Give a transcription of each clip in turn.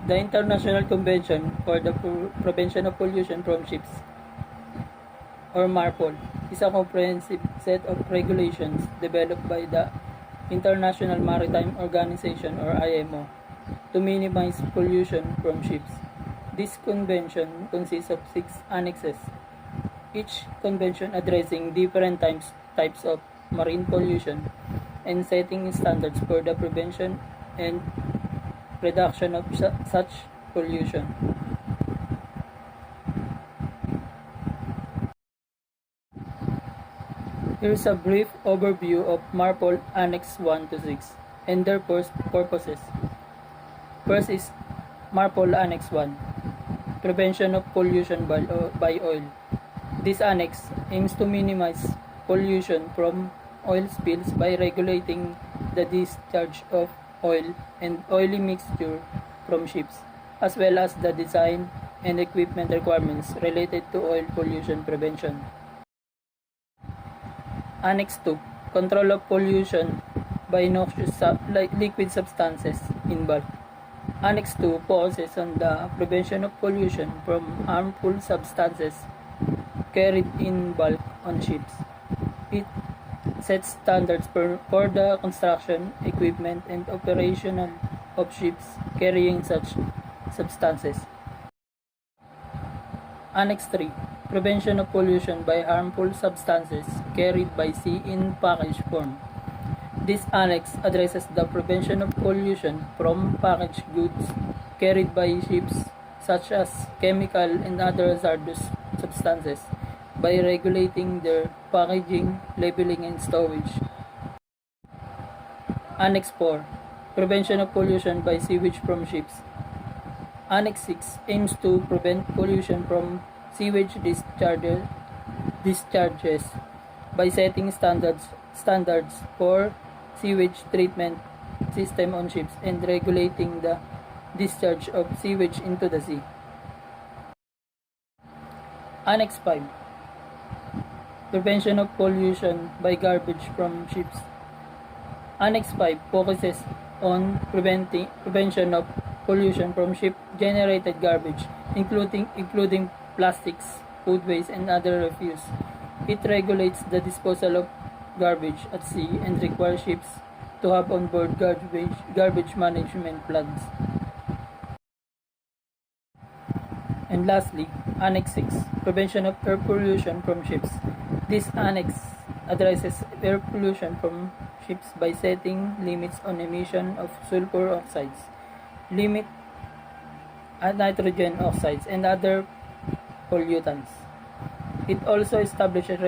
The International Convention for the Prevention of Pollution from Ships, or MARPOL, is a comprehensive set of regulations developed by the International Maritime Organization, or IMO, to minimize pollution from ships. This convention consists of 6 annexes, each convention addressing different types of marine pollution and setting standards for the prevention and reduction of such pollution. Here is a brief overview of MARPOL Annex 1 to 6 and their purposes. First is MARPOL Annex 1, Prevention of Pollution by Oil. This annex aims to minimize pollution from oil spills by regulating the discharge of oil and oily mixture from ships, as well as the design and equipment requirements related to oil pollution prevention. Annex 2, Control of Pollution by Noxious Liquid Substances in Bulk. Annex 2 focuses on the prevention of pollution from harmful substances carried in bulk on ships. It sets standards for the construction, equipment, and operational of ships carrying such substances. Annex 3, Prevention of Pollution by Harmful Substances Carried by Sea in Package Form. This annex addresses the prevention of pollution from packaged goods carried by ships, such as chemical and other hazardous substances, by regulating their packaging, labeling, and stowage. Annex 4, Prevention of Pollution by Sewage from Ships. Annex 6 aims to prevent pollution from sewage discharges by setting standards for sewage treatment system on ships and regulating the discharge of sewage into the sea. Annex 5, Prevention of Pollution by Garbage from Ships. Annex 5 focuses on prevention of pollution from ship-generated garbage, including plastics, food waste, and other refuse. It regulates the disposal of garbage at sea and requires ships to have on-board garbage management plans. And lastly, Annex 6, Prevention of Air Pollution from Ships. This annex addresses air pollution from ships by setting limits on emission of sulfur oxides, nitrogen oxides, and other pollutants. It also establishes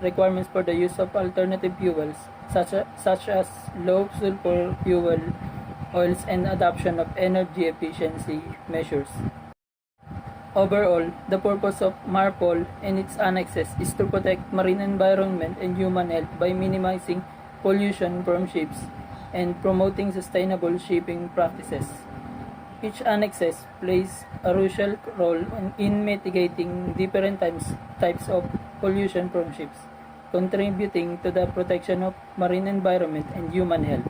requirements for the use of alternative fuels such as low sulfur fuel oils and adoption of energy efficiency measures. Overall, the purpose of MARPOL and its annexes is to protect marine environment and human health by minimizing pollution from ships and promoting sustainable shipping practices. Each annexes plays a crucial role in mitigating different types of pollution from ships, contributing to the protection of marine environment and human health.